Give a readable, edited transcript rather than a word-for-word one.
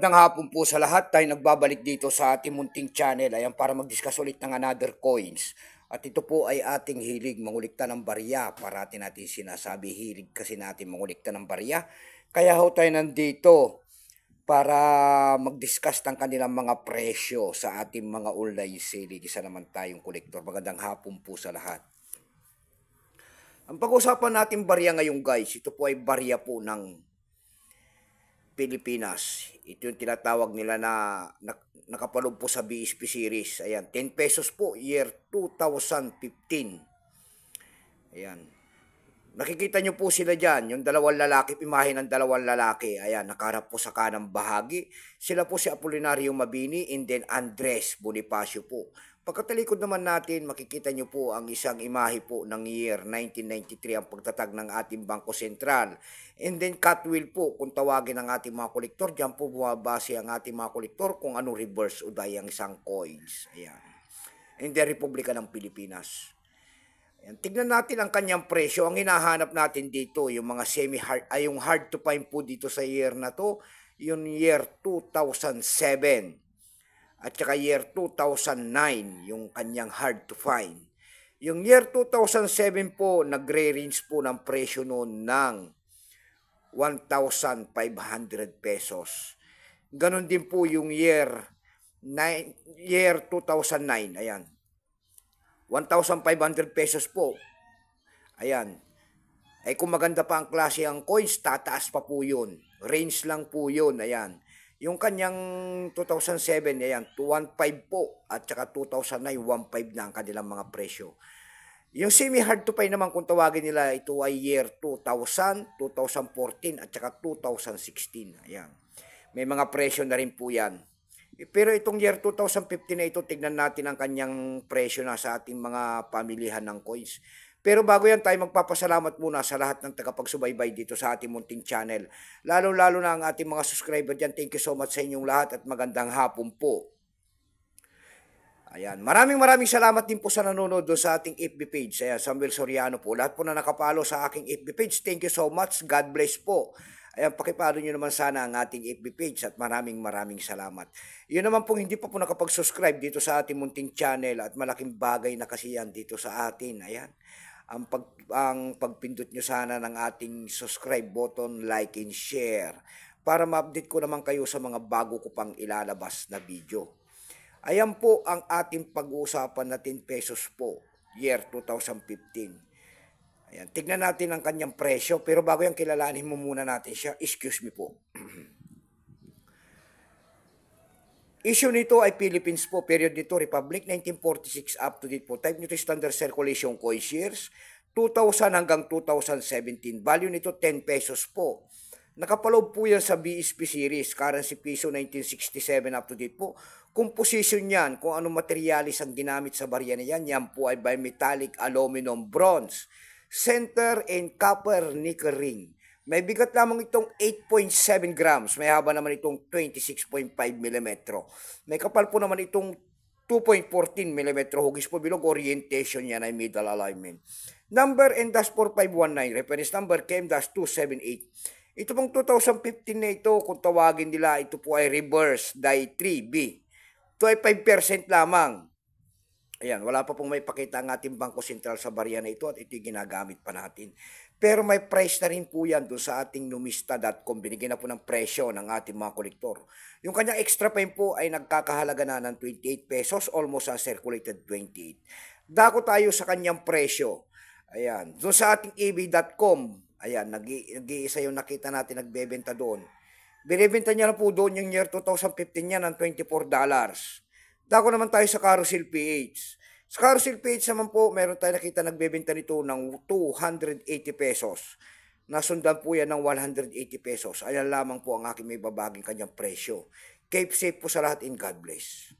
Magandang hapon po sa lahat. Tayo nagbabalik dito sa ating munting channel. Ayan, para mag-discuss ulit ng another coins. At ito po ay ating hilig mangulikta ng barya. Parati natin sinasabi, hilig kasi natin mangulikta ng barya. Kaya ho tayo nandito para mag-discuss ng kanilang mga presyo sa ating mga online sale. Isa naman tayong kolektor. Magandang hapon po sa lahat. Ang pag-usapan natin barya ngayon guys, ito po ay barya po ng Pilipinas. Ito yung tinatawag nila na nakapaloob po sa BSP series. Ayan, 10 pesos po, year 2015. Ayan. Nakikita nyo po sila dyan, yung dalawang lalaki, imahe ng dalawang lalaki. Ayan, nakaharap po sa kanang bahagi. Sila po si Apolinario Mabini and then Andres Bonifacio po. Pagkatalikod naman natin, makikita nyo po ang isang imahe po ng year 1993, ang pagtatag ng ating Bangko Sentral. And then Catwill po, kung tawagin ng ating mga kolektor, dyan po bumabase ang ating mga kolektor kung ano reverse o die ang isang coins. Ayan. And then Republika ng Pilipinas. Ayan. Tignan natin ang kanyang presyo. Ang hinahanap natin dito, yung mga semi-hard, ay yung hard to find po dito sa year na to, yung year 2007. At saka year 2009, yung kanyang hard to find. Yung year 2007 po, nagre-range po ng presyo noon ng 1,500 pesos. Ganon din po yung year 2009, ayan. 1,500 pesos po. Ayan. Ay kung maganda pa ang klase ang coins, tataas pa po yun. Range lang po yun, ayan. Yung kanyang 2007, ayan, 1.5 po. At saka 2009, 1.5 na ang kanilang mga presyo. Yung semi-hard to find naman kung tawagin nila, ito ay year 2000, 2014, at saka 2016. Ayan. May mga presyo na rin po yan. Pero itong year 2015 na ito, tignan natin ang kanyang presyo na sa ating mga pamilihan ng coins. Pero bago yan tayo magpapasalamat muna sa lahat ng tagapagsubaybay dito sa ating munting channel. Lalo-lalo na ang ating mga subscriber dyan. Thank you so much sa inyong lahat at magandang hapon po. Ayan, maraming salamat din po sa nanonood doon sa ating FB page. Ayan, Samuel Soriano po. Lahat po na nakapalo sa aking FB page. Thank you so much. God bless po. Ayan, pakipalo nyo naman sana ang ating FB page at maraming salamat. Yun naman po hindi pa po nakapag-subscribe dito sa ating munting channel at malaking bagay na kasi yan dito sa atin. Ayan. Ang pagpindot nyo sana ng ating subscribe button, like and share para ma-update ko naman kayo sa mga bago ko pang ilalabas na video. Ayan po ang ating pag-uusapan na 10 pesos po, year 2015. Ayan, tignan natin ang kanyang presyo, pero bago yan kilalanin mo muna natin siya. Excuse me po. Issue nito ay Philippines po, period nito Republic 1946 up to date po. Type nito standard circulation coins years 2000 hanggang 2017. Value nito 10 pesos po. Nakapaloob po yan sa BSP series, currency piso 1967 up to date po. Composition yan, kung anong materialis ang ginamit sa barya na yan, yan po ay bimetallic aluminum bronze. Center and copper nickel ring. May bigat lamang itong 8.7 grams. May haba naman itong 26.5 mm. May kapal po naman itong 2.14 mm. Hugis po bilog. Orientation yan ay middle alignment. Number N-4519. Reference number KM-278. Ito pong 2015 na ito, kung tawagin nila, ito po ay reverse die 3B. Ito ay 5% lamang. Ayan, wala pa pong may pakita ang ating Bangko Sentral sa barya na ito at ito yung ginagamit pa natin. Pero may price na rin po yan doon sa ating numista.com. Binigyan na po ng presyo ng ating mga kolektor. Yung kanyang extra fine po ay nagkakahalaga na ng 28 pesos, almost ang circulated 28. Dako tayo sa kanyang presyo. Ayan, doon sa ating ebay.com, ayan, nag-iisa yung nakita natin nagbebenta doon. Binibenta niya na po doon yung year 2015 niya ng $24. Dako naman tayo sa Carousel PH. Sa Carousel PH naman po, meron tayo nakita nagbebenta nito ng 280 pesos. Nasundan po yan ng 180 pesos. Ayan lamang po ang aking may babaging kanyang presyo. Keep safe po sa lahat and God bless.